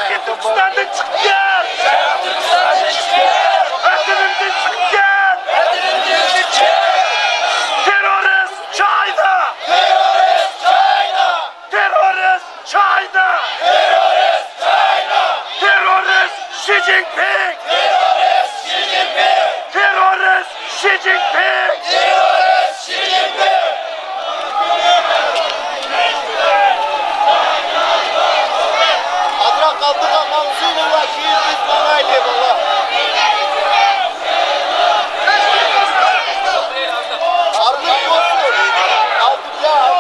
Şərqi Türkistan'dan çıkıyor. Vətənimdən çıkıyor. Terörist China. Terörist China. Terörist Xi Jinping. Terörist Xi Jinping. Adra kaldık Mansur'la ki biz bana eyvallah. Artık yoktur. Aldık ya.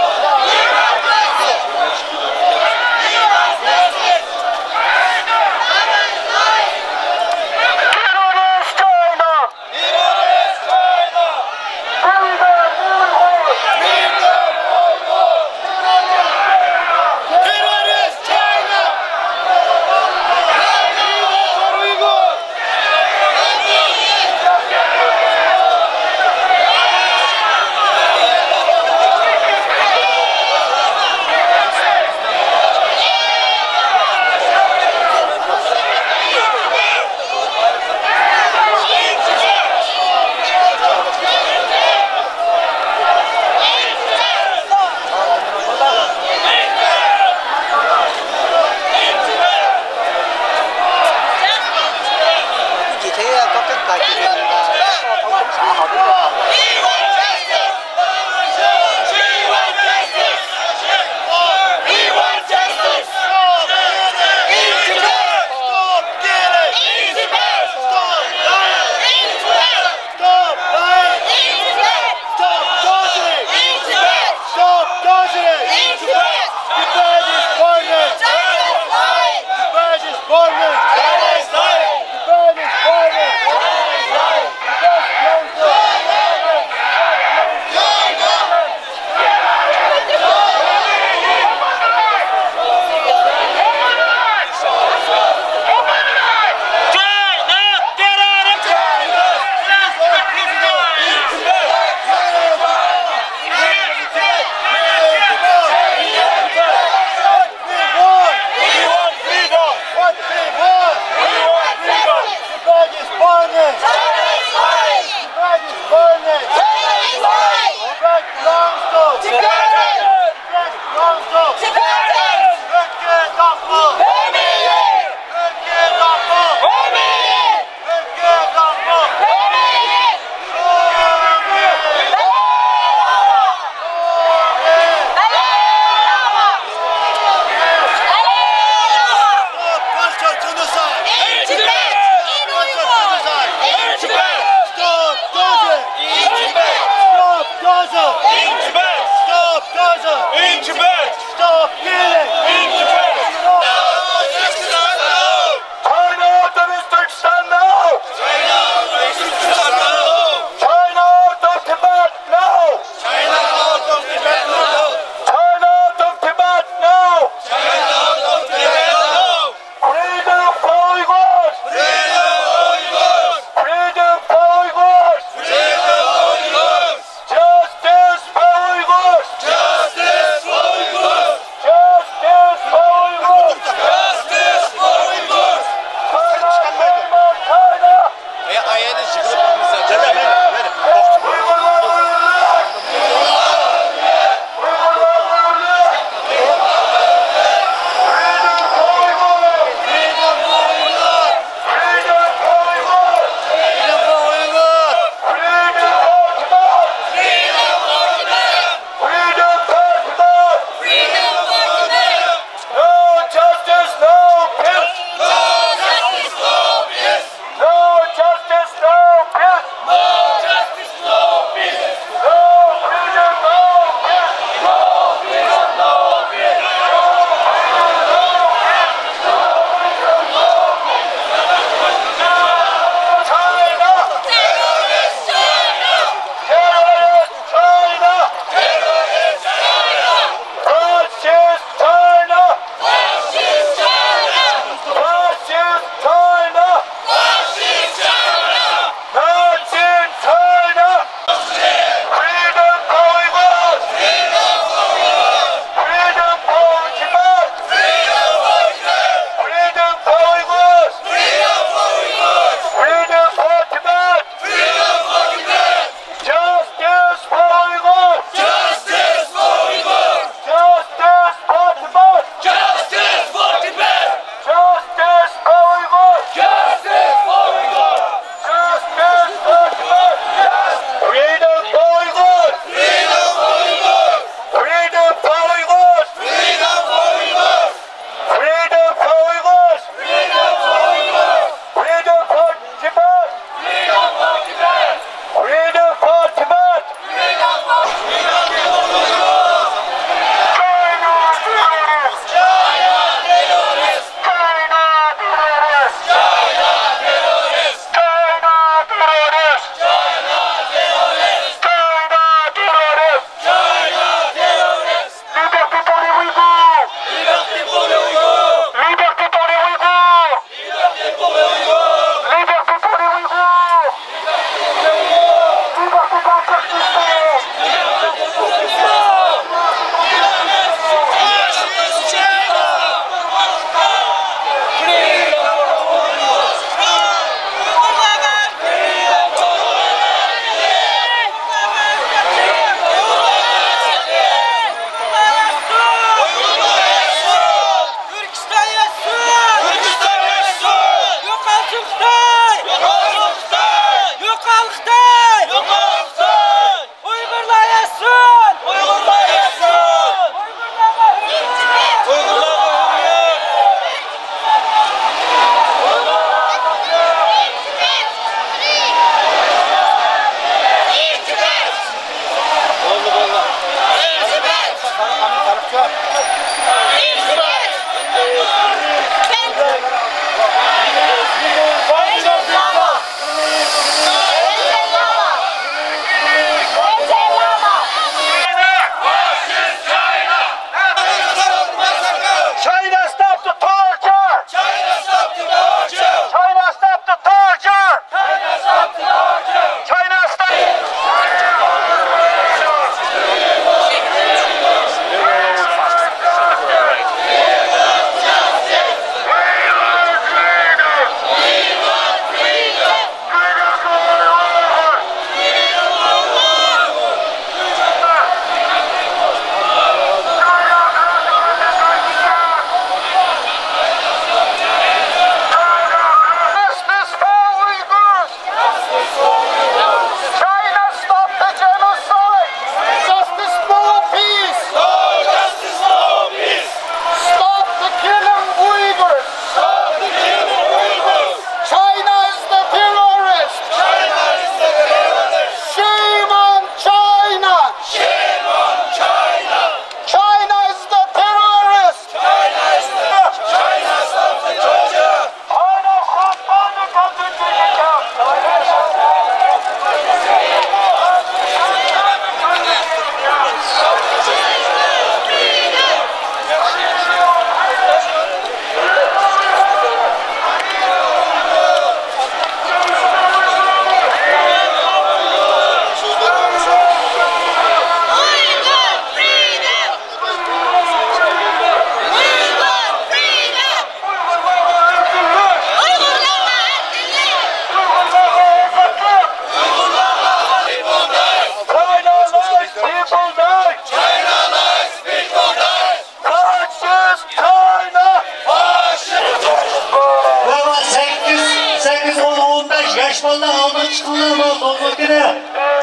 çıkınlar dolmakını.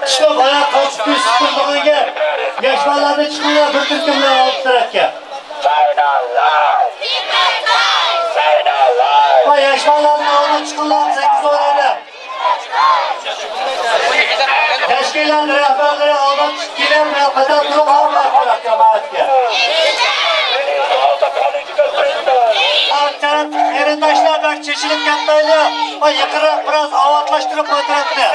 Çıkıp ayağa kalkıp bir sıkıntılığına yaş balalarını çıkınlar bir türkümden alıp tarafka. Yaş balalarını alıp çıkınlar 8 orada. Teşkilat rehberleri alıp çıkınlar kadar durum almak tarafka maatke. Akçarat erindaşlar bak çeşilip katlaylı. Yakırak biraz avatlaştırıp koyduratını.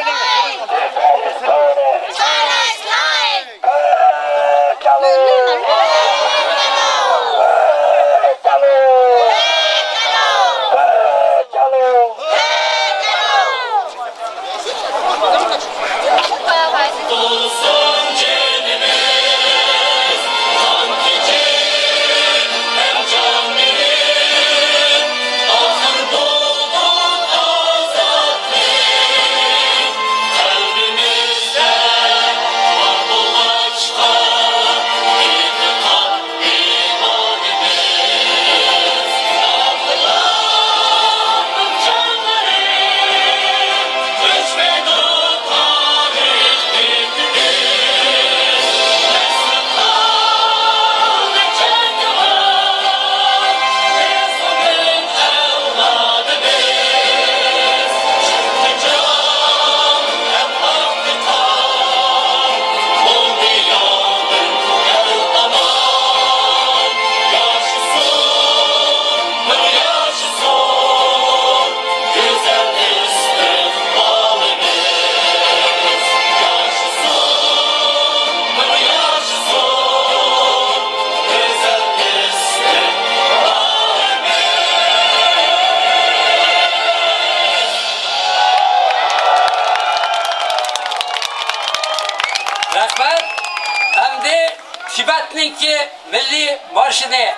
Tibet'ninki milli marşını,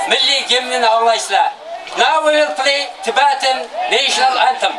milli gimnini anlayışlar. Now we will play Tibetan national anthem.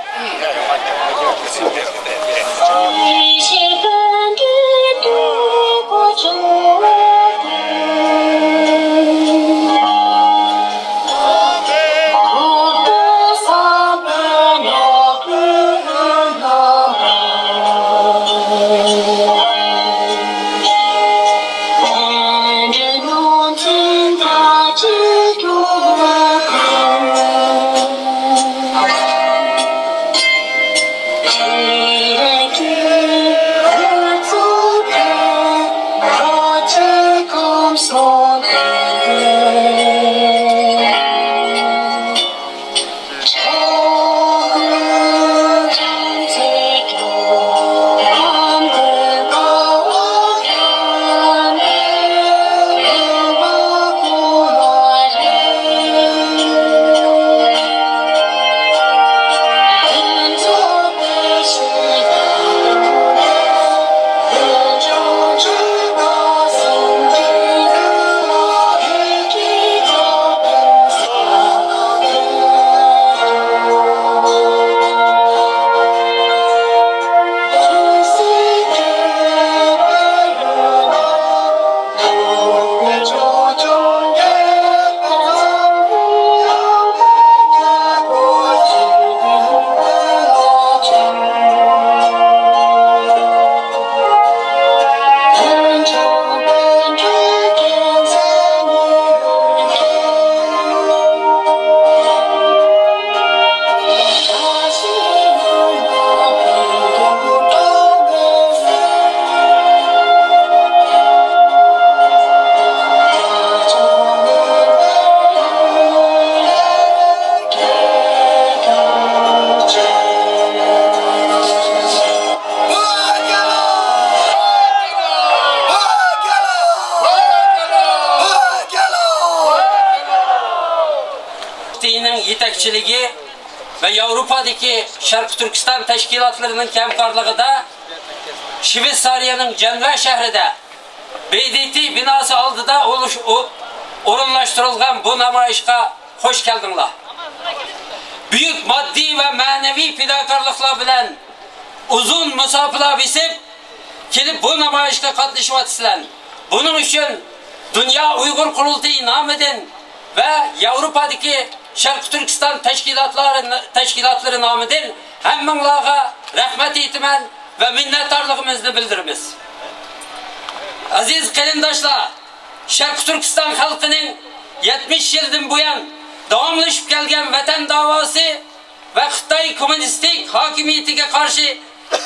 Yetekçiligi ve Avrupa'daki Şarkı Türkistan teşkilatlarının hemkarlığında Şveysariya'nın Cenve şehrinde BDT binası aldıda orunlaştırılgan bu namayışga hoş geldinler. Büyük maddi ve manevi fidakarlıklar bilen uzun mesafeler besip kelip bu namayışga katlaşıvatsızlar. Bunun için Dünya Uygur Kurultayı nameden ve Avrupa'daki Şarkı Türkistan teşkilatları namıdır. Hemmenlağa rahmat aytaman va minnatdorligimizni bildiramiz. Aziz qarindoshlar, Sharq Turkiston xalqining 70 yildan buyon davomlashib kelgan vatan da'vosi va Xitoy kommunistik hokimiyatiga qarshi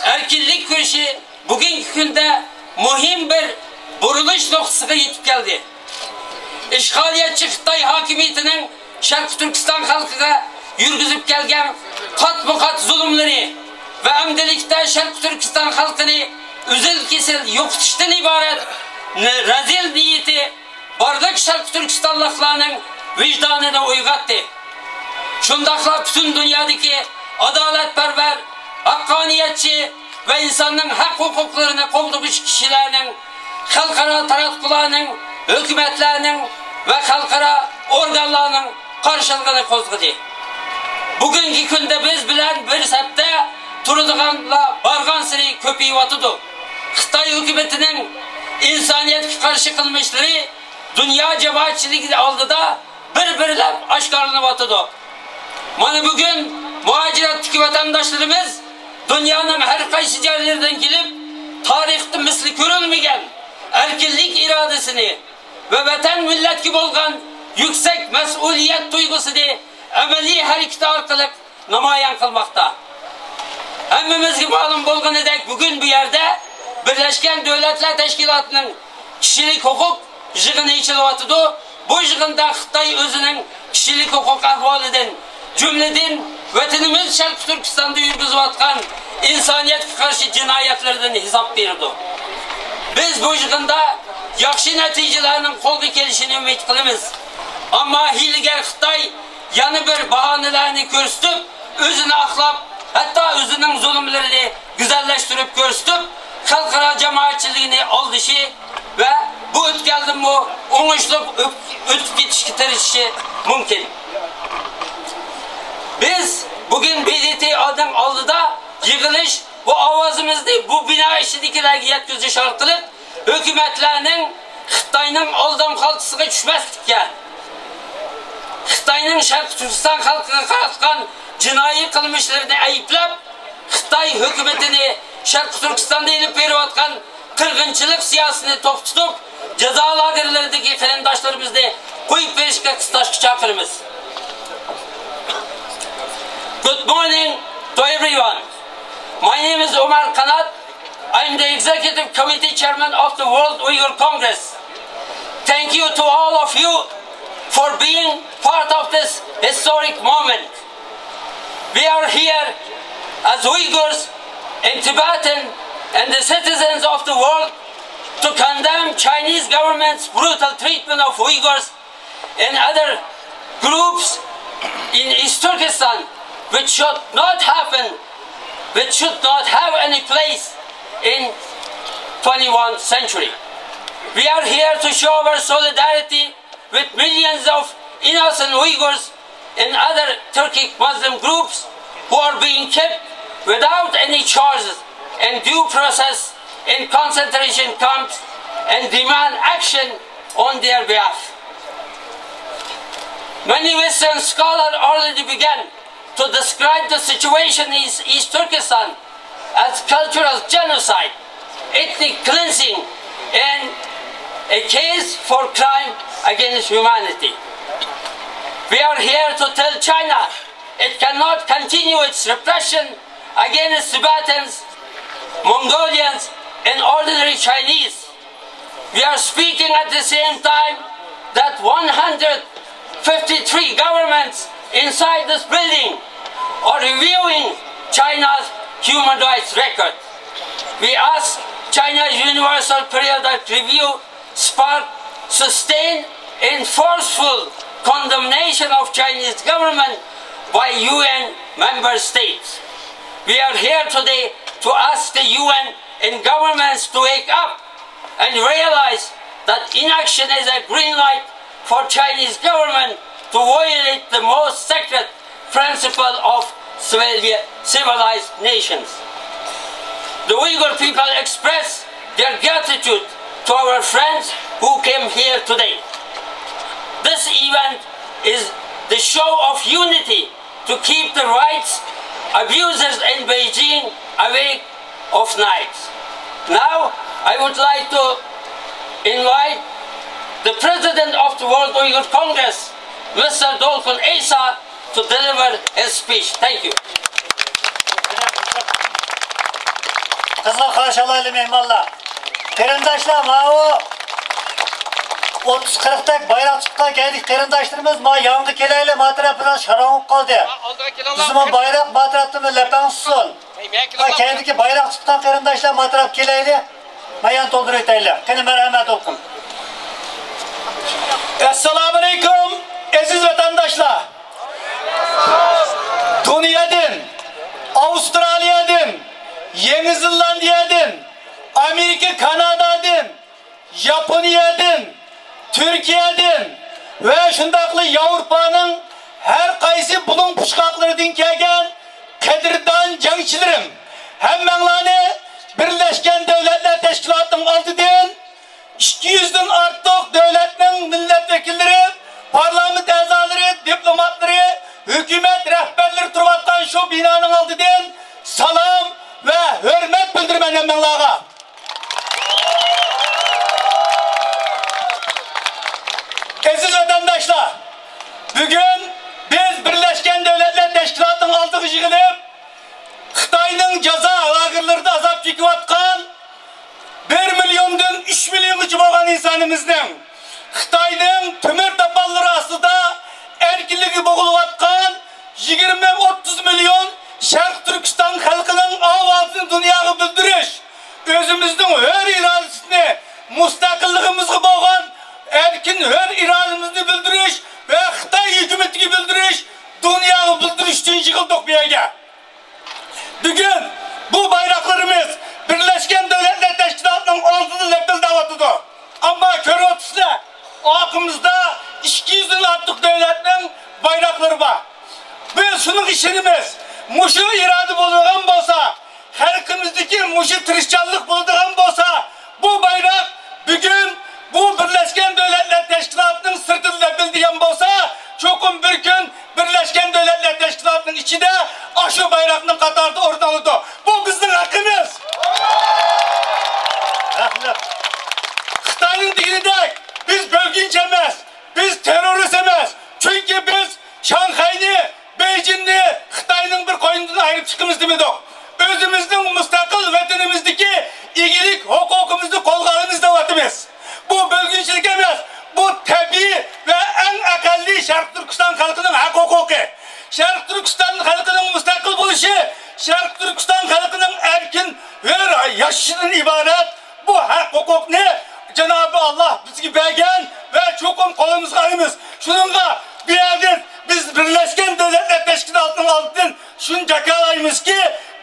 erkinlik kurashi bugungi kunda muhim bir burilish nuqtasiga yetib keldi. İşgaliyetçi Xitoy hokimiyatining Sharq Turkiston xalqiga yurgizib kelgan qat-muqat zulmlari va amdilikda Sharq Turkiston xalqini uzil-kesil yo'qotishdan iborat razil niyati barlik Sharq Turkistonliklarning vijdonini uyg'otdi. Shundaqla butun dunyodagi adolatparvar, haqqoniyatchi va insonning haq-huquqlarini qo'llovchi kishilarning, xalqaro taraqqiyotning, hukumatlarning va xalqaro organlarning qarshiligini qo'zg'adi. Bugungi kunda biz bilan bir safda turadiganlar bargan sari ko'payyotdi. Xitoy hukumatining insoniyatga qarshi qilmishlari dunyo jamoatchiligi oldida bir-birlab oshkorlanyotdi. Mana bugun muhojiratdagi vatandoshlarimiz dunyoning har qaysi joylaridan kelib, tarixda misli ko'rilmagan erkinlik irodasini ve vatan milletki bo'lgan yüksek mas'uliyat tuyg'usini amaliy harakat orqali namoyon qilmoqda. Hammamizga ma'lum bo'lganidek, bugun bu yerda Birleşken Devletler Teşkilatı'nın kişilik hukuk yig'ini ichilyotdi. Bu yig'inda Xitoy o'zining kişilik hukuk ahvolidan, jumladan vatanimiz Sharq Turkistonda yurgizayotgan insoniyatga qarshi jinoyatlardan hisob berdi. Biz bu yig'inda yaxshi natijalarning qo'lga kelishini umid qilamiz. Ammo hiylagar Xitoy yana bir bahonalarni ko'rsatib, o'zini aqlab, hatto o'zining zulmlarini go'zallashtirib ko'rsatib, xalqaro jamoatchilikni oldishi va bu o'tganlikni o'ngishli o'tib ketishga tirishishi mumkin. Biz bugün BDT odam oldida yig'ilish bu ovozimizni bu bino ichidagilarga yetkazish orqali hukumatlarning Xitoyning oldam xalqisiga tushmaslikka, Xitoyning Sharq Turkiston xalqiga qaratgan jinoiy qilmishlarini ayblab, Xitoy hukumatini Sharq Turkistonda elib berayotgan qirg'inchilik siyosatini to'xtatib, jazo lagerlaridagi qarindoshlarimizni qo'yib berishga qistashga chaqiramiz. Good morning to everyone. My name is Omar Kanat. I am the Executive Committee Chairman of the World Uyghur Congress. Thank you to all of you for being part of this historic moment. We are here as Uyghurs and Tibetan and the citizens of the world to condemn Chinese government's brutal treatment of Uyghurs and other groups in East Turkestan, which should not happen, which should not have any place in 21st century. We are here to show our solidarity with millions of innocent Uyghurs and other Turkic Muslim groups who are being kept without any charges and due process in concentration camps and demand action on their behalf. Many Western scholars already began to describe the situation in East Turkestan as cultural genocide, ethnic cleansing, and a case for crime against humanity. We are here to tell China it cannot continue its repression against Tibetans, Mongolians, and ordinary Chinese. We are speaking at the same time that 153 governments inside this building are reviewing China's human rights record. We ask China's Universal Periodic Review spark sustained and forceful condemnation of Chinese government by UN member states. We are here today to ask the UN and governments to wake up and realize that inaction is a green light for Chinese government to violate the most sacred principle of civilized nations. The Uyghur people express their gratitude to our friends who came here today. This event is the show of unity to keep the rights abusers in Beijing a week of nights. Now, I would like to invite the President of the World Uyghur Congress, Mr. Dolkun Esa, to deliver his speech. Thank you. Kızıl karşılaylı mehmanlar. Kırındaşlar, mağu 30-40'tak bayrak tutkan geldik kırındaşlarımız ma yandı keleyle ma tarafından şaranlık kaldı. Bizim bayrak ma tarafından lepen sussun. Kendiki bayrak tutkan kırındaşlar ma taraf keleyle ma yan dolduruyor deyler. Kini merhamet olsun. Esselamu Aleyküm aziz vatandaşlar. Dünyadan, Avustralya'dan, Yeni Zelandiya'dan, Amerika, Kanada'dan, Japonya'dan, Türkiye'den ve şundaklı Avrupa'nın her kaysi bulun puşkaklarından kelgen kadirdan jangchilerim. Hemmenlarni Birleşken Devletler Teşkilatı'nın altıdan 200'den artık devletinin milletvekilleri, parlament azaları, diplomatları, hükümet rehberleri turvattan şu binanın altıdan salam ve hürmet bildirmen hemmenlarga. Aziz vatandaşlar, bugün biz Birleşken Devletler Teşkilatı'nın altığı yığılıp Xitayning jaza lagerlarida azap çekip atkan 1 milyondan 3 milyongacha bo'lgan insonimizning Xitoyning temir tapallari ostida erkinligi bo'g'ilayotgan 20-30 milyon Sharq Turkiston xalqining ovozini dunyoga bildirish, o'zimizning hur irodasini, mustaqilligimizga bo'lgan erkin hur irodamizni bildirish ve Xitoy hukumatiga bildirish, dunyoga bildirish uchun yig'ildik bu yerga. Bugün bu bayraklarımız Birleşken Devletler Teşkilatı'nın altında lepildavatıdır. Ama körüntüsüne aklımızda 200'den artık devletlerin bayrakları var. Biz şunun işinimiz muşu iradı bulduğun bolsa, halkımızdaki muşu tırışçanlık bulduğun bolsa, bu bayrak bugün bu Birleşken Devletler Teşkilatı'nın sırtında lepildiyen bolsa, çokum bir gün Birleşken Devletler Teşkilatı'nın içinde aşı bayrağının katarda oradalıdır. Bu bizim hakkımız. Xitayning digidek biz bölgünç emas, biz terörist emas. Çünkü biz Şanghay'ni, Beijing'ni Xitayning bir koyundan ayırıp çıkımız demedik. Özümüzün müstakil vatanimizdeki iyilik hukukumuzu kollarımızda vatımız. Bu bölgünçlük emas, bu tabii ve en akalli Şark Türkistan halkının hak hukuku. Şark Türkistan halkının müstakil buluşu, Şark Türkistan halkının erkin ve yaşından ibaret. Bu hak hukuk ne? Cenab-ı Allah bizgi bergen ve çokum kolumuzga alımız. Şununla bir yerden biz Birleşken Devletler Teşkilatı'nın altından şunca kalayımız ki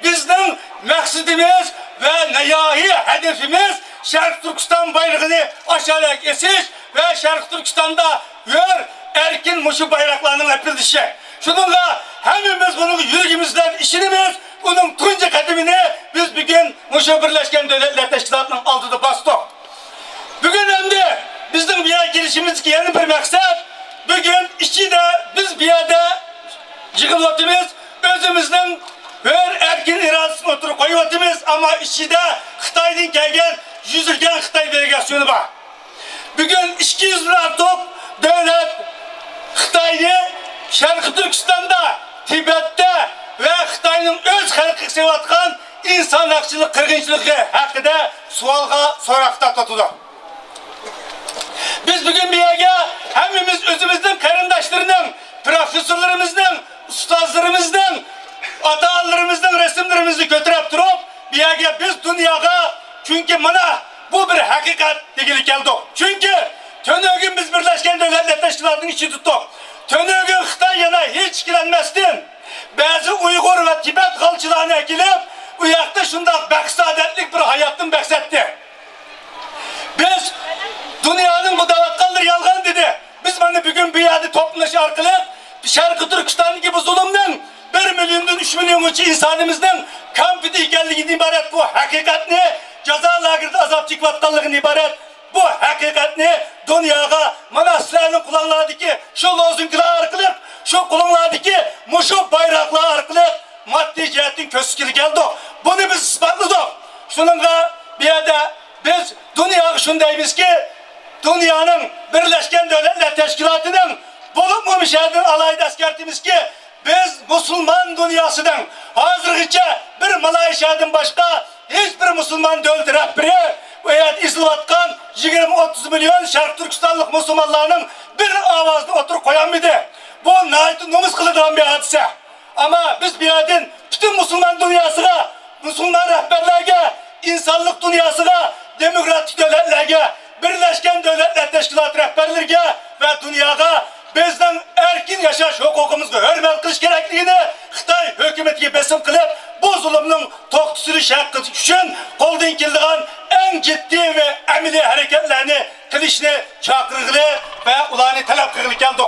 bizden maksudimiz ve neyahi hedefimiz Şark Türkistan bayrağını aşağıya kesiş ve Şark Türkistan'da hür erkin muşu bayraklarının epildişi. Şununla hemimiz bunun yüreğimizden işinimiz, bunun tunca kademini biz bugün muşu Birleşken Devletler Teşkilatı'nın altında bastık. Bugün hem de bizim bir yer girişimizdeki yeni bir maksat, bugün işi de biz bir yerde yığılvatımız, özümüzden hür erkin iradesini oturup koyuvatımız ama işi de Xitay'dan gelgen, yüzülgen Xitay delegasyonu var. Bugün 200 bin artık devlet Xitay'ı Şarkı Türkistan'da, Tibet'te ve Xitay'ın öz halkı sevatkan insan hakçılık, kırgınçılığı hakkında sualga sorakta tutudu. Biz bugün bir yere hemimiz özümüzden karındaşlarının, profesörlerimizden, ustazlarımızdan, ata-analarımızdan resimlerimizi götürüp durup bir yere biz dünyaya çünkü bana bu bir hakikat degili geldik. Çünkü tönögün biz Birleşken Devletler Teşkilatı'nın içi tuttuk. Tönögün Xitay yana hiç kilenmezsin. Bazı Uygur ve Tibet halkçılarına ekilip uyakta şunda beksadetlik bir hayatın beksetti. Biz dünyanın bu davatkalları yalgan dedi. Biz bana bugün bir yerde toplumlaşı arkalayıp Şarkı Türkistan gibi zulümden 1 milyondan 3 milyonuncu insanımızdan kampidi geldiğinden ibaret bu hakikat ne? Ceza lagerinde azap çıkvatkanlığın ibaret. Bu hakikat ne? Dünyaya manaslarının kullanılardaki şu lozungular arkalayıp şu kullanılardaki muşu bayraklar arkalayıp maddi cihetin köskili geldi. Bu Bunu biz ispatladık. Şununla bir yerde biz dünya şundayız ki dünyanın Birleşken Devletler Teşkilatı'nın bulup mu müşahedin alayda eskertimiz ki biz Müslüman dünyasının hazırgıça bir Malaysiyadan başka hiçbir Müslüman devlet rehberi veya izlivatkan 20-30 milyon Şarkı Türkistanlık Müslümanlarının bir avazda oturup koyan mıydı? Bu nahit numuz kılıdan bir hadise. Ama biz bir adın bütün Müslüman dünyasına, Müslüman rehberlerine, insanlık dünyasına, demokratik devletlerine, Birleşken Devletler Teşkilatı rehberlerine ve dünyaya bizden erkin yaşaş hukukumuzga hürmet kılış gerekliğini Xitay hükümetiga besim kılıp bu zulümün to'xtatilish haqqı üçün qo'ldan keladigan en ciddi ve amaliy hareketlerini qilishni chaqirg'ili ve ularni talab qilg'ili keldik.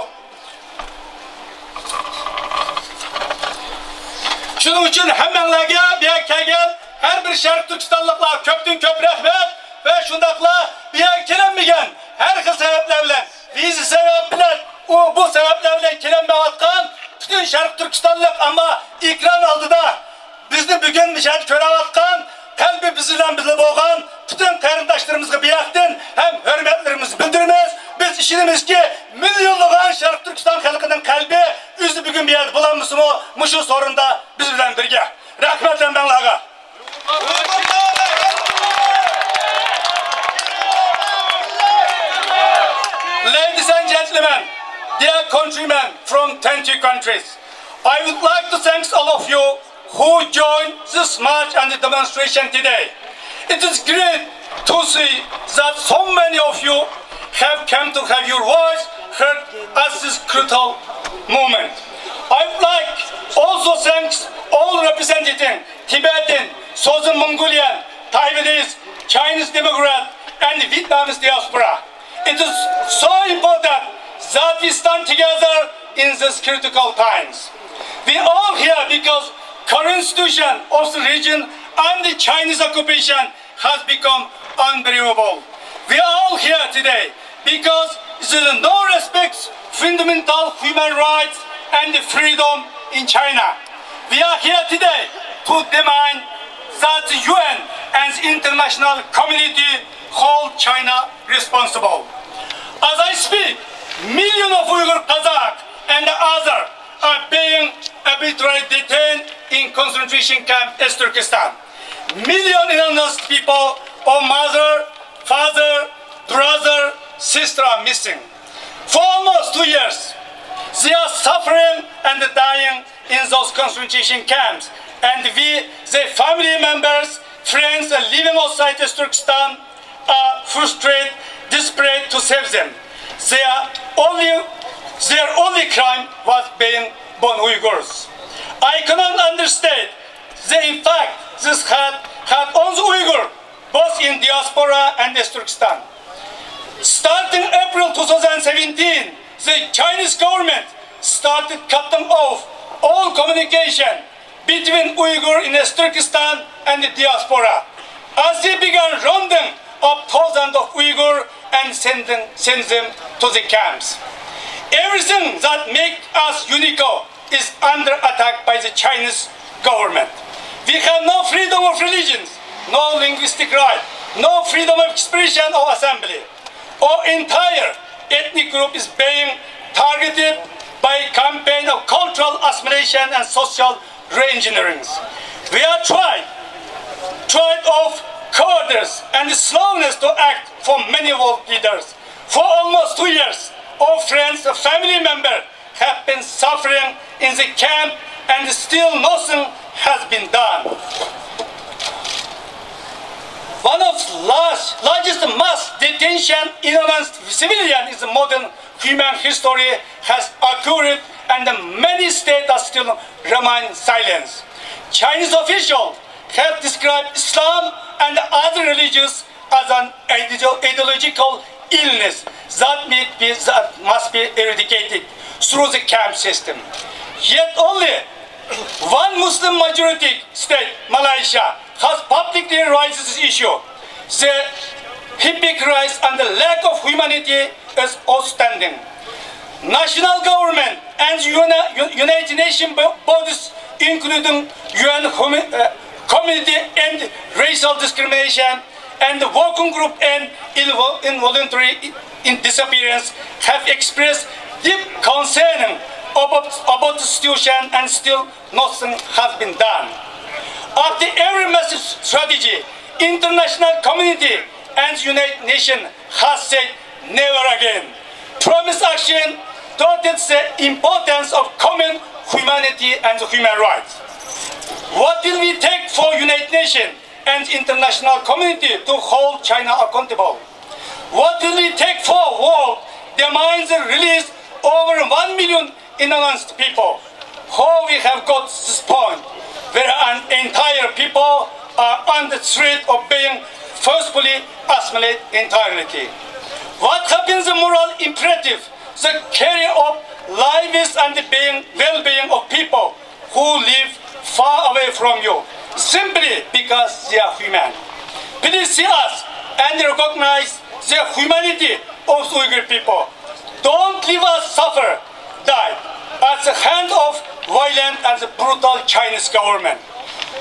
Shuning uchun hammanglarga bu yerga kelgan har bir Sharq Turkistonliklar ko'pdan ko'p rahmat ve shundaqla bu yerga kelinmagan har xil sabablar bilan viza sabab bilan bu sebepler bilan kelinmayotgan bütün Şarkı Türkistanlık ama ekran oldida bizni bugun mishani ko'rayotgan qalbi biz bilan birga bo'lgan bütün qarindoshlarımızga bu yoqdan ham hurmatlarimizni bildiramiz. Biz ishonamizki millionlagan Şarkı Türkiston xalqining qalbi o'zi bugun bu yerda bo'lamizmi? Mushu sorunda biz bilan birga. Rahmat hammalarga. Ladies and gentlemen, dear countrymen from 20 countries, I would like to thank all of you who joined this march and the demonstration today. It is great to see that so many of you have come to have your voice heard at this critical moment. I would like also thank all representing Tibetan, Southern Mongolian, Taiwanese, Chinese Democrat and Vietnamese diaspora. It is so important that we stand together in these critical times. We all here because current situation of the region and the Chinese occupation has become unbelievable. We are all here today because there is no respect for fundamental human rights and freedom in China. We are here today to demand that the UN and the international community hold China responsible. As I speak, millions of Uyghur, Kazakh and others are being arbitrarily detained in concentration camp in Turkestan. Millions of innocent people of mother, father, brother, sister are missing. For almost 2 years, they are suffering and dying in those concentration camps. And we, their family members, friends living outside Turkestan are frustrated, desperate to save them. Their only crime was being born Uyghurs. I cannot understand that in fact this had on the Uyghur, both in diaspora and Turkestan. Starting April 2017, the Chinese government started cutting off all communication between Uyghur in Turkestan and the diaspora, as they began rounding up thousands of Uyghur and send them to the camps. Everything that makes us unique is under attack by the Chinese government. We have no freedom of religions, no linguistic right, no freedom of expression or assembly. Our entire ethnic group is being targeted by a campaign of cultural assimilation and social re-engineering. We are tried of cowardice and slowness to act for many world leaders. For almost 2 years, our friends and family members have been suffering in the camp and still nothing has been done. One of the largest mass detention amongst civilians in modern human history has occurred and many states are still remain silent. Chinese officials have described Islam and other religions as an ideological illness that must be eradicated through the camp system. Yet only one Muslim majority state, Malaysia, has publicly raised this issue. The hypocrisy and the lack of humanity is outstanding. National government and United Nations bodies, including UN Community and Racial Discrimination, and the Working Group and Involuntary Disappearance have expressed deep concern about the situation, and still nothing has been done. After every massive strategy, international community and United Nations has said never again. Promise action touted the importance of common humanity and human rights. What will we take for United Nations and international community to hold China accountable? What will we take for world demands the release over 1 million innocent people? How we have got to this point where an entire people are on the street of being forcefully assimilated entirely? What happens the moral imperative, the care of lives and the well-being of people who live far away from you, simply because they are human? Please see us and recognize the humanity of Uyghur people. Don't leave us suffer, die at the hand of violent and brutal Chinese government.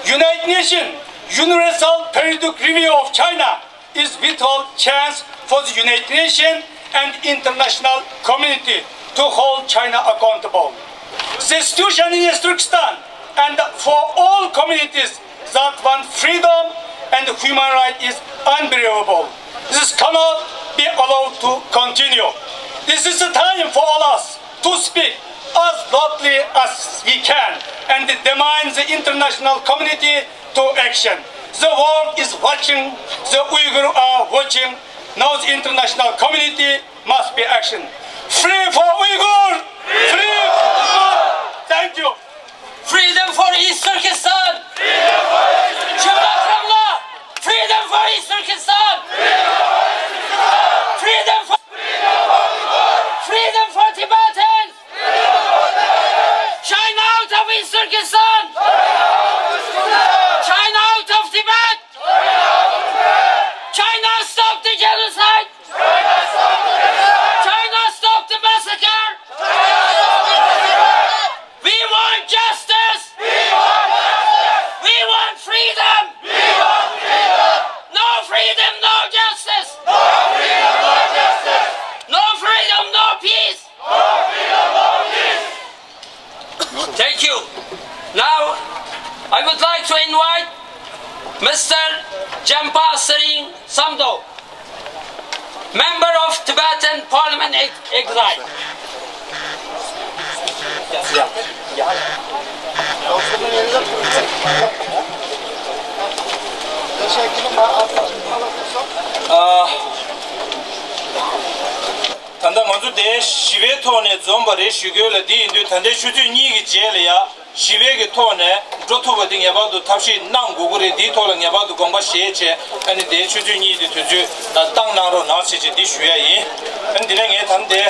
United Nations Universal Periodic Review of China is vital chance for the United Nations and international community to hold China accountable. The situation in Turkestan and for all communities that want freedom and human rights is unbelievable. This cannot be allowed to continue. This is the time for all us to speak as loudly as we can and demand the international community to action. The world is watching, the Uyghurs are watching. Now the international community must be action. Free for Uyghur! Free for Uyghur! Thank you. Freedom for East Turkestan! Freedom for East Turkestan! Freedom for East Turkestan! Freedom for Freedom for Tibetans! China out of East Turkestan! China out of Tibet! China stop the genocide! China stop the massacre! We want justice! We want freedom! No freedom, no justice! No freedom, no peace! Thank you. Now, I would like to invite Mr. Jampa Sering Samdo, member of Tibetan Parliament Exile. Tanda manzu de shive tone zombare shugyola di indu tanda shutu nigi jele ya shive ge tone rotoba ding yabadu tapshi nang gugure di tola yabadu gongba sheche ani de shutu ni de tuju tang naro nasi je di shuya yi ani de nge tande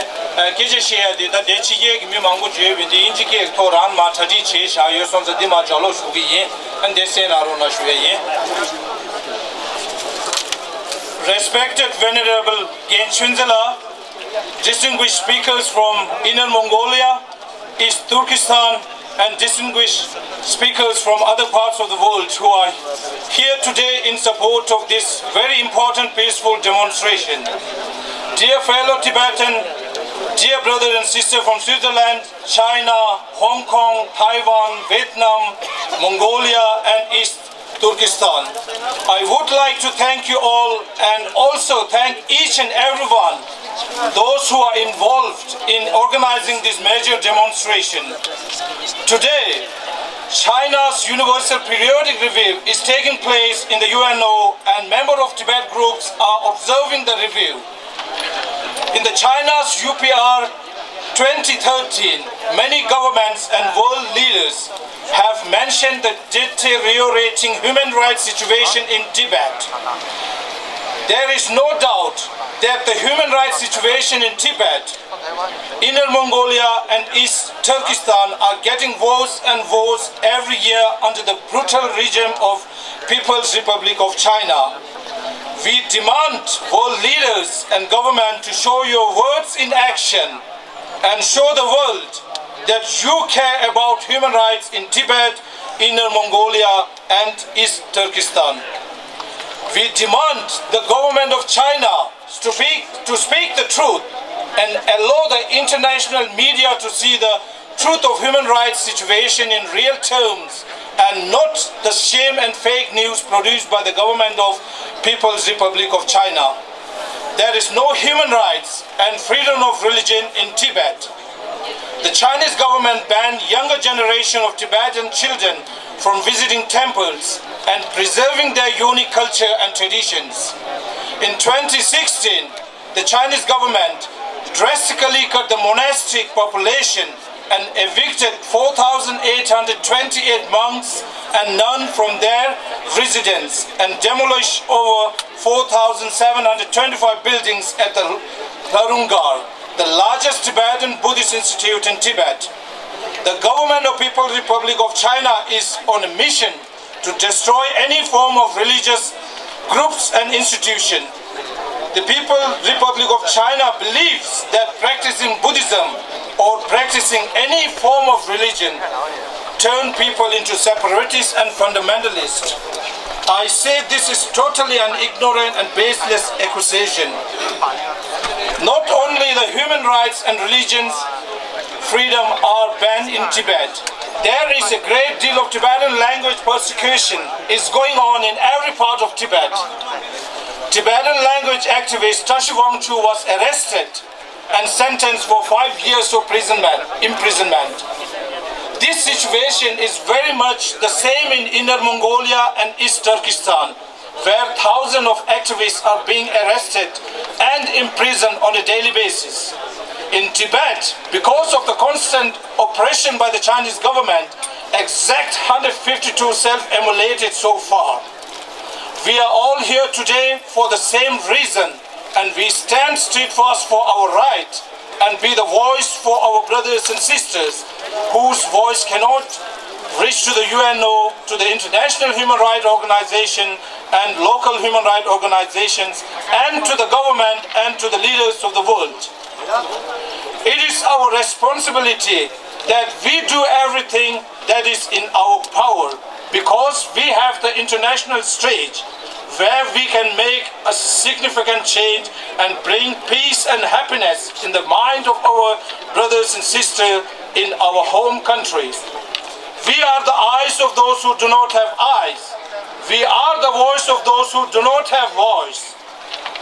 geje sheya de da de chi ye mi mangu je bi de inji ke to ran ma chaji che sha yo som za di ma jalo shugi yi ani de se naro na shuya yi. Respected Venerable Genchunzela, distinguished speakers from Inner Mongolia, East Turkestan, and distinguished speakers from other parts of the world who are here today in support of this very important peaceful demonstration. Dear fellow Tibetan, dear brother and sister from Switzerland, China, Hong Kong, Taiwan, Vietnam, Mongolia, and East Turkestan, I would like to thank you all and also thank each and everyone, those who are involved in organizing this major demonstration. Today, China's Universal Periodic Review is taking place in the UNO and members of Tibet groups are observing the review. In the China's UPR 2013, many governments and world leaders have mentioned the deteriorating human rights situation in Tibet. There is no doubt that the human rights situation in Tibet, Inner Mongolia and East Turkestan are getting worse and worse every year under the brutal regime of People's Republic of China. We demand world leaders and government to show your words in action and show the world that you care about human rights in Tibet, Inner Mongolia and East Turkestan. We demand the government of China to speak the truth and allow the international media to see the truth of human rights situation in real terms and not the shame and fake news produced by the government of People's Republic of China. There is no human rights and freedom of religion in Tibet. The Chinese government banned younger generation of Tibetan children from visiting temples and preserving their unique culture and traditions. In 2016, the Chinese government drastically cut the monastic population and evicted 4,828 monks and nuns from their residence and demolished over 4,725 buildings at the Larungar, the largest Tibetan Buddhist institute in Tibet. The government of People's Republic of China is on a mission to destroy any form of religious groups and institution. The People's Republic of China believes that practicing Buddhism or practicing any form of religion turn people into separatists and fundamentalists. I say this is totally an ignorant and baseless accusation. Not only the human rights and religions freedom are banned in Tibet, there is a great deal of Tibetan language persecution is going on in every part of Tibet. Tibetan language activist Tashi Wangchu was arrested and sentenced for 5 years of imprisonment. This situation is very much the same in Inner Mongolia and East Turkestan, where thousands of activists are being arrested and imprisoned on a daily basis. In Tibet, because of the constant oppression by the Chinese government, exact 152 self-immolated so far. We are all here today for the same reason, and we stand steadfast for our right and be the voice for our brothers and sisters whose voice cannot reach to the UNO, to the International Human Rights Organization and local human rights organizations, and to the government and to the leaders of the world. It is our responsibility that we do everything that is in our power, because we have the international stage where we can make a significant change and bring peace and happiness in the mind of our brothers and sisters in our home countries. We are the eyes of those who do not have eyes. We are the voice of those who do not have voice.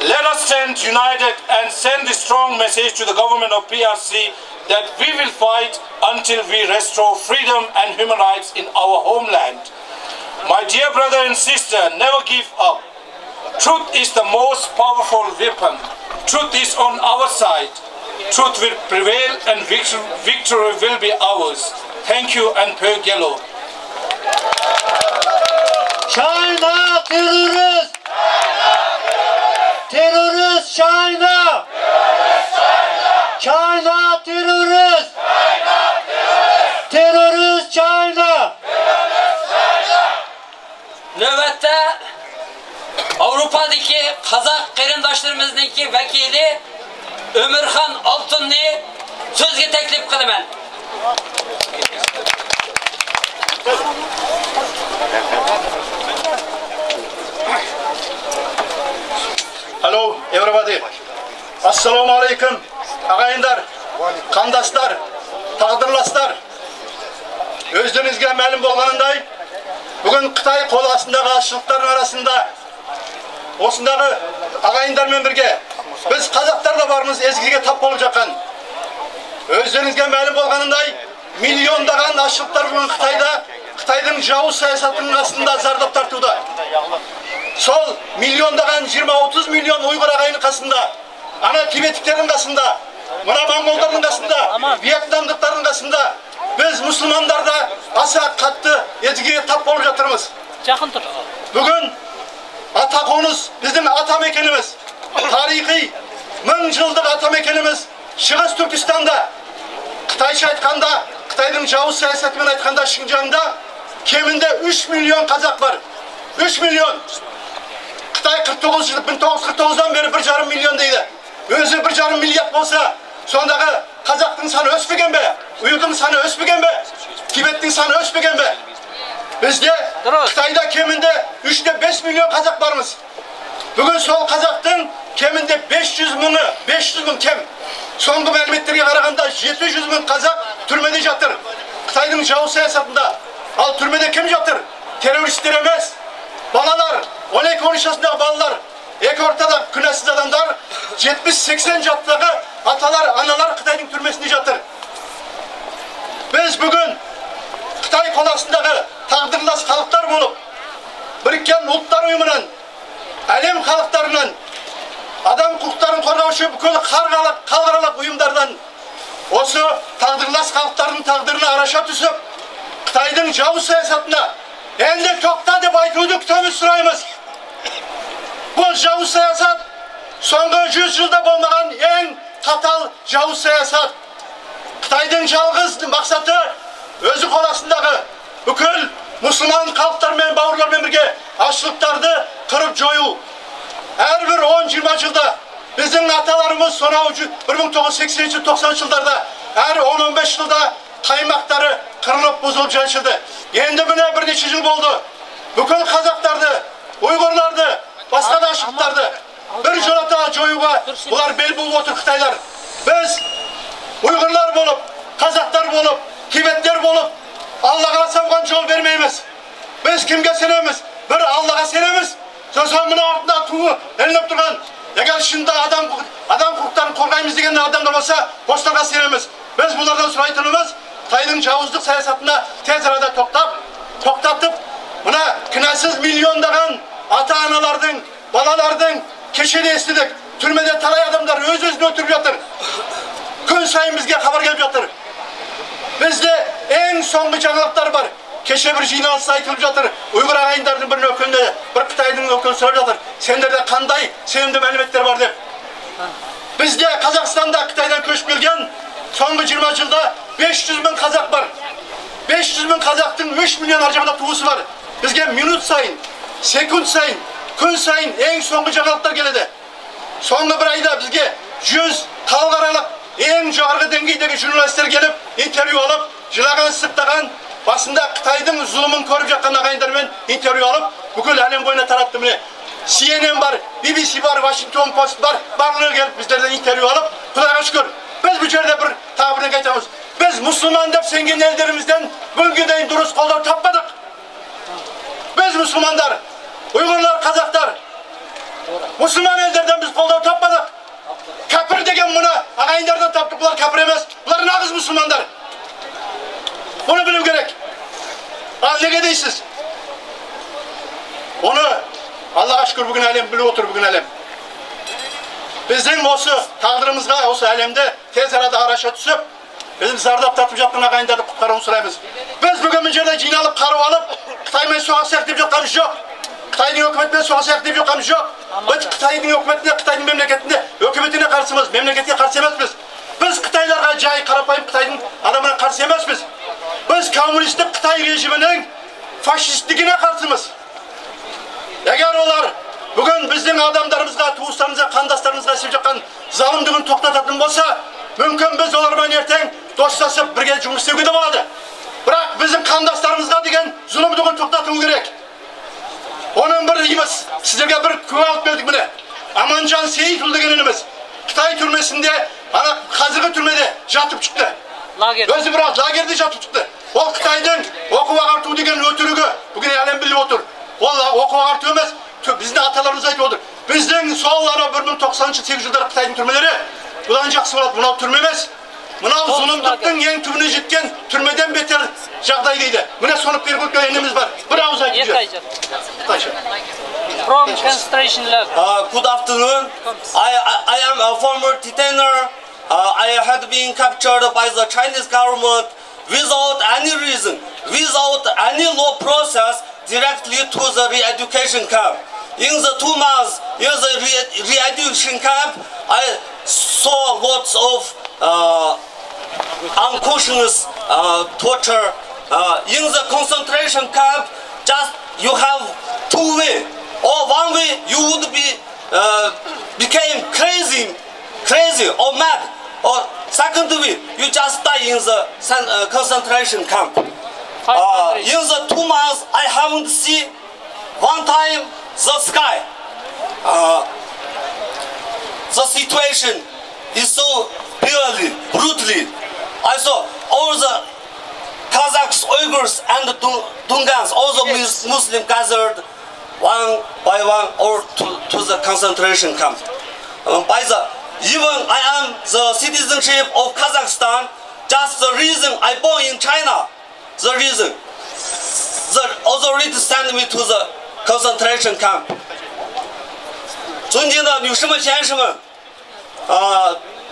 Let us stand united and send a strong message to the government of PRC that we will fight until we restore freedom and human rights in our homeland. My dear brother and sister, never give up. Truth is the most powerful weapon. Truth is on our side. Truth will prevail and victory will be ours. Thank you and Pög Yellow. China terrorist! Terrorist China! China terrorist! Terrorist China! Növbette Avrupa'daki Kazak qarindoshlarimizniki vakili Ömürxan Oltunni so'zga taklif qilaman. Hello everybody. Assalamu alaikum. Ağayınlar, kandaşlar, taqdirlaslar. Özünüzge ma'lum bo'lganday, bugun Xitoy qo'l ostidagi ashliqlar arasında osundagi ağayınlarмен birge biz Qozaqlar da barmiz ezgiga tap bo'lib жатқан. Özünüzge ma'lum bo'lganday, milyondagan ashliqlar bugun Xitoyning javuz siyosatining ostida zardab tortуда. Sol milyondagan 20-30 milyon Uygur ağayının qasında, ana Tibetiklerin qasında, mına Mongolların qasında, Vietnamlıkların qasında biz Müslümanlar da asa qatты ezgiga tap bo'lib жатырмыз. Жақын тұр. Bugün Atakonuz bizim ata mekanımız, tarihi 1000 yıllık ata mekanımız Шығыс Türkistan'da, Xitaycha aytқанда, Xitayning javuz siyosatiмен aytқанда Şinjan'da keminde 3 milyon Kazak var. 3 milyon. Xitay 1949'dan beri 1,5 milyon deydi. Özü 1,5 milyar bolsa, sondağı Kazak'tың sаны өспеген бе? Uyghur'дың sаны өспеген бе? Tibet'тің sаны өспеген бе? Bizde Xitayda keminde 3'te 5 milyon Kazak varmız. Bugün sol Kazak'tın keminde 500 bin kem. Soңғы мәліметтерге қарағанда 700 bin Kazak türmede жатыр. Xitayдың жау саясатында. Al türmede kim жатыр? Teröristler emez. Balalar, 12-13 yaşındaki balalar, iki ortada günahsız adamlar, 70-80 yaşındaki atalar, analar Xitayдың türmesinde жатыр. Biz bugün Xitay kolasındaki taqdirlas халықтар болып, Біріккен Ұлттар ұйымынан, әлем халықтарынан, адам құқықтарын қорғаушы бүкіл халықаралық ұйымдардан осы тағдырлас халықтардың тағдырына араша түсіп, Xitayдың жау саясатына енді тоқта деп айтуды күтеміз сұраймыз. Бұл жау саясат соңғы 100 жылда болмаған ең қатал жау саясат. Xitayдың жалғыз мақсаты өзі қоласындағы бүкіл мұсылман халықтармен, бауырлармен бірге аштықтарды қырып жою. Әрбір 10-20 жылда біздің аталарымыз сонау 1980-90 жылдарда әр 10-15 жылда қаймақтары қырылып бұзылып жаншылды. Енді міне бірнеше жыл болды. Бүкіл қазақтарды, ұйғырларды, басқа да аштықтарды бір жолата жоюға бұлар бел буып отыр Xitайлар. Біз ұйғырлар болып, қазақтар болып, тибеттер болып, Аллаға сауған жол бермейміз. Біз кімге сенеміз? Bir Allah'a сенеміз. Сосын мына артында туы ілініп тұрған, егер шынында адам құқықтарын қорғаймыз деген адамдар болса, осыларға сенеміз. Біз бұлардан сұрайтынымыз, Xitayдың жауыздық саясатына тез арада тоқтатып, мына кінәсіз миллиондаған ата-аналардың, балалардың кешеде естідік, түрмеде талай адамдар өз-өзін өлтіріп жатыр. Күн сайын бізге хабар келіп жатыр. Бізде ең соңғы жаңалықтар бар. Кеше бір жиналыста айтылып жатыр. Ұйғыр ағайындардың бірінің өкіліне, бір Xitayдың өкілі сұрап жатыр. Сендерде қандай сенімді мәліметтер бар деп. Бізде Қазақстанда Xitayдан көшіп келген соңғы 20 жылда 500 bin қазақ бар. 500 bin қазақтың 3 миллион аржағында туысы бар. Бізге минут сайын, секунд сайын, күн сайын ең соңғы жаңалықтар келеді. Соңғы бір айда бізге 100 халықаралық ең жоғарғы деңгейдегі журналистер келіп, интервью алып, жылаған сықтаған, басында Xitayдың зұлымын көріп жатқан ағайындармен интервью алып, бүкіл әлем бойына таратты. Міне CNN бар, BBC бар, Washington Post бар, барлығы келіп біздерден интервью алып, Құдайға шүкір. Біз бұл жерде бір тағы айтамыз. Біз мұсылман деп сенген елдерімізден бүгінге дейін дұрыс қолдау таппадық. Біз мұсылмандар, ұйғырлар, қазақтар, мұсылман елдерден біз қолдау таппадық. Кәпір деген мұны ағайындардан таптық, бұлар кәпір емес, бұлар нағыз мұсылмандар. Bunu білу керек. Ал неге дейсіз? Оны Аллаға шүкір бүгін әлем біліп отыр, бүгін әлем. Біздің осы тағдырымызға, осы әлемде тез арада араша түсіп, bizim zardap тартып жатқан ағайындарды құтқаруын сұраймыз. Біз бүгін бұл жерде жиналып, қару алып, Қытаймен соғысайық деп жатқанымыз жоқ. Қытайдың өкіметімен соғысайық деп жатқанымыз жоқ. Біз Қытайдың өкіметіне, Қытайдың мемлекетіне, өкіметіне қарсымыз, мемлекетке қарсы емеспіз. Біз Қытайларға жай қарапайым Қытайдың адамына қарсы емеспіз. Biz komünistik Xitay rejiminin faşistliğine karşımız. Eğer olar bugün bizim adamlarımızga, tuğuslarımızga, kandaslarımızga sevip жатқан zalimliğini toxtatатын bolsa, mümkün biz olarмен erten dostlaşıp birge жұмыс істеуге de болады. Бірақ bizim kandaslarımızga деген zulümlüğünü toxtatуу керек. Onun bir sizlerge bir küve alıp berdik mine. Amancan Seyitұлы деген inimiz Xitay türmesinde, ana қазіргі türmede jatıp çıktı. Özü biraz lagerde jatıp çıktı. O Xitayдың оқу ағарту деген өтірігі бүгін әлем біліп отыр. Ол оқу ағарту емес, біздің аталарымыз айтып отыр. Біздің сол 1090-8 жылдары Xitayдың түрмелері бұдан жақсы болады. Мынау түрме емес. Мынау зұлымдықтың ең түбіне жеткен түрмеден бетер жағдай дейді. Міне соны беріп өткен енеміз бар. Bir ауыз айтып жүр. From concentration camp. Good afternoon. I am a former detainer. I had been captured by the Chinese government without any reason, without any law process, directly to the re-education camp. In the 2 months in the re-education camp, I saw lots of unconscious torture. In the concentration camp, just you have 2 ways. Or one way you would be became crazy or mad. Or second way, you just die in the concentration camp. In the 2 months, I haven't seen one time the sky. The situation is so brutally. I saw all the Kazakhs, Uyghurs, and Dungans, all the Muslims gathered one by one or to the concentration camp. Even I am the citizenship of Kazakhstan, just the reason I born in China, the reason the authorities sent me to the concentration camp. 尊敬的女士们、先生们，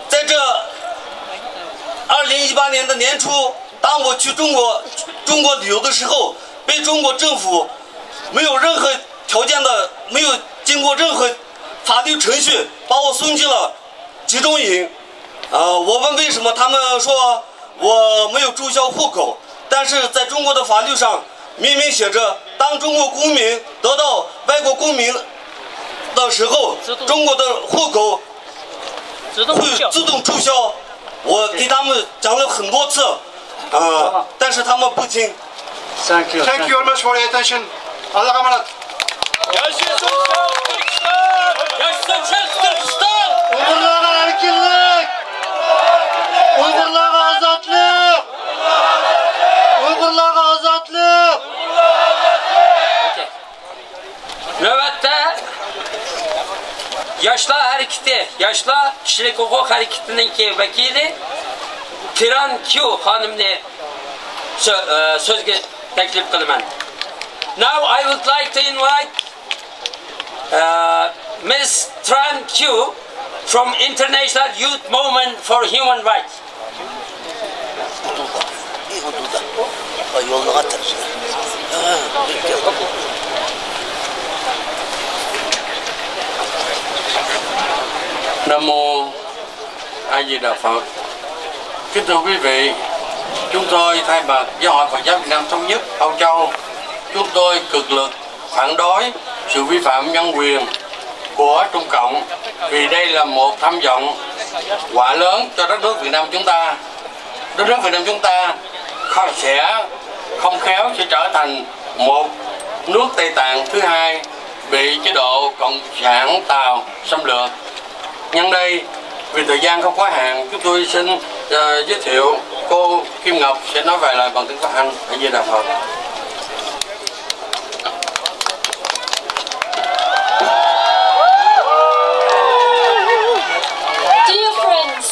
在这2018年的年初，当我去中国旅游的时候，被中国政府没有任何条件的，没有经过任何法律程序，把我送进了集中营。我问为什么，他们说我没有注销户口，但是在中国的法律上明明写着，当中国公民得到外国公民的时候，中国的户口会自动注销。我给他们讲了很多次，但是他们不听。Thank you very much for your attention. Allah'a emanet. Uygurlara erkinlik! Uygurlara azatlık! Uygurlara azatlık! Növbette Yaşlar Hareketi, Yaşlar Kişilik Hukuk Hareketi'nin vekili Piran Q hanımını sözge teklif kılman. Now I would like to invite Ms. Tran Q from International Youth Movement for Human Rights. Nam mô A Di Đà Phật. Kính thưa quý vị, chúng tôi thay mặt Giáo hội Phật giáo Việt Nam Thống nhất Âu Châu, chúng tôi cực lực phản đối sự vi phạm nhân quyền của Trung Cộng, vì đây là một tham vọng quả lớn cho đất nước Việt Nam chúng ta. Đất nước Việt Nam chúng ta không khéo sẽ trở thành một nước Tây Tạng thứ hai bị chế độ Cộng sản Tàu xâm lược. Nhân đây, vì thời gian không có hạn, chúng tôi xin giới thiệu cô Kim Ngọc sẽ nói vài lời bằng tiếng Pháp Anh. A Di Đà Phật. Dear friends,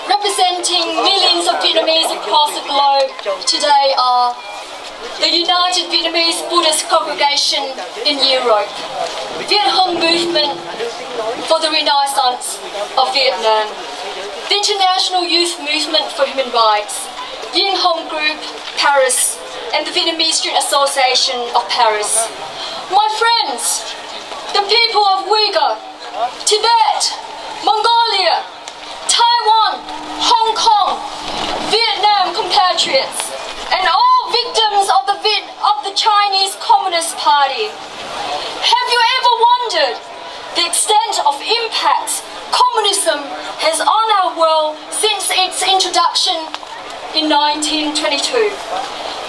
representing millions of Vietnamese across the globe, today are the United Vietnamese Buddhist Congregation in Europe, Viet Hong Movement for the Renaissance of Vietnam, the International Youth Movement for Human Rights, Yin Hong Group, Paris, and the Vietnamese Student Association of Paris. My friends, the people of Uyghur, Tibet, Mongolia, Taiwan, Hong Kong, Vietnam compatriots, and all victims of the Chinese Communist Party. Have you ever wondered the extent of impacts communism has on our world since its introduction in 1922?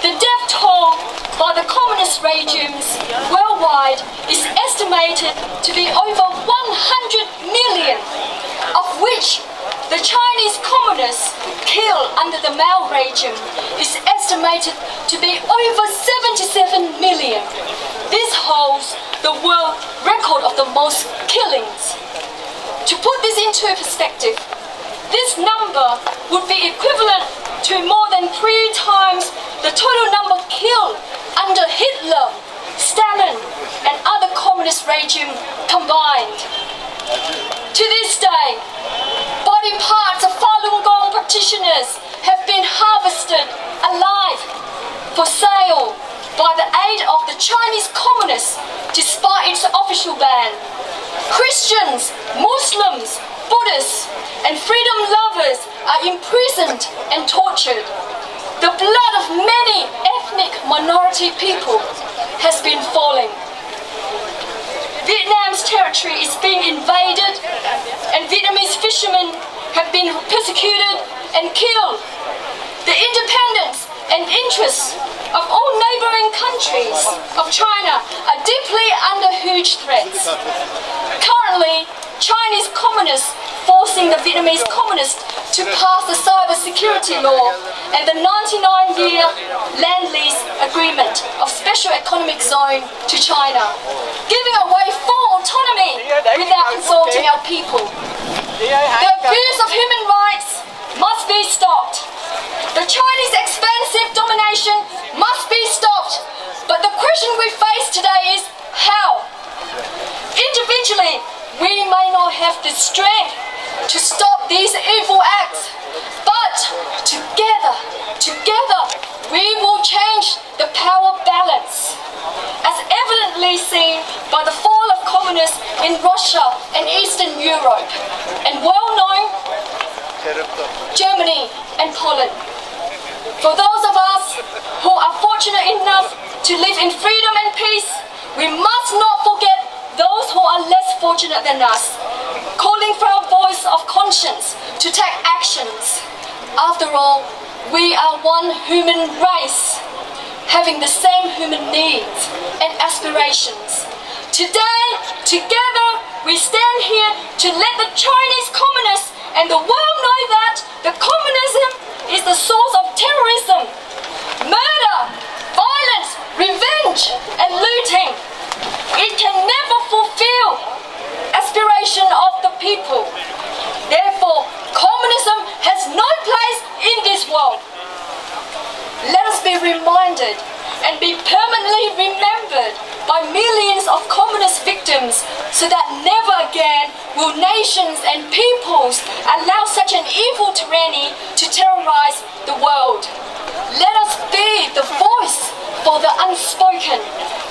The death toll by the communist regimes worldwide is estimated to be over 100 million, of which the Chinese communists killed under the Mao regime is estimated to be over 77 million. This holds the world record of the most killings. To put this into perspective, this number would be equivalent to more than 3 times the total number killed under Hitler, Stalin, and other communist regimes combined. To this day, body parts of Falun Gong practitioners have been harvested alive for sale by the aid of the Chinese communists despite its official ban. Christians, Muslims, Buddhists, and freedom lovers are imprisoned and tortured. The blood of many ethnic minority people has been falling. Vietnam's territory is being invaded, and Vietnamese fishermen have been persecuted and killed. The independence and interests of all neighboring countries of China are deeply under huge threats. Currently, Chinese communists forcing the Vietnamese communists to pass the cyber security law and the 99-year land lease agreement of special economic zone to China, giving away full autonomy without consulting our people. The abuse of human rights must be stopped. The Chinese expansive domination must be stopped. But the question we face today is how? Individually, we may not have the strength to stop these evil acts, but together, we will change the power balance, as evidently seen by the fall of communists in Russia and Eastern Europe, and well-known Germany and Poland. For those of us who are fortunate enough to live in freedom and peace, we must not forget those who are less fortunate than us, calling for our voice of conscience to take actions. After all, we are one human race, having the same human needs and aspirations. Today, together, we stand here to let the Chinese communists and the world know that the communism is the source of terrorism, murder, violence, revenge, and looting. It can never fulfill aspiration of the people. Therefore, communism has no place in this world. Let us be reminded and be permanently remembered by millions of communist victims, so that never again will nations and peoples allow such an evil tyranny to terrorize the world. Let us be the voice for the unspoken.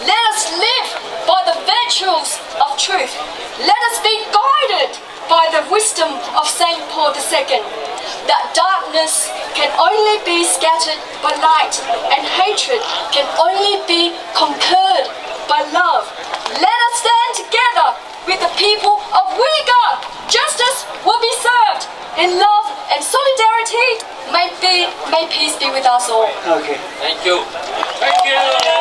Let us live by the virtues of truth. Let us be guided by the wisdom of St. Paul II, that darkness can only be scattered by light, and hatred can only be conquered by love. Let us stand together with the people of Uyghur. Justice will be served in love and solidarity. May peace be with us all. Okay. Thank you. Thank you.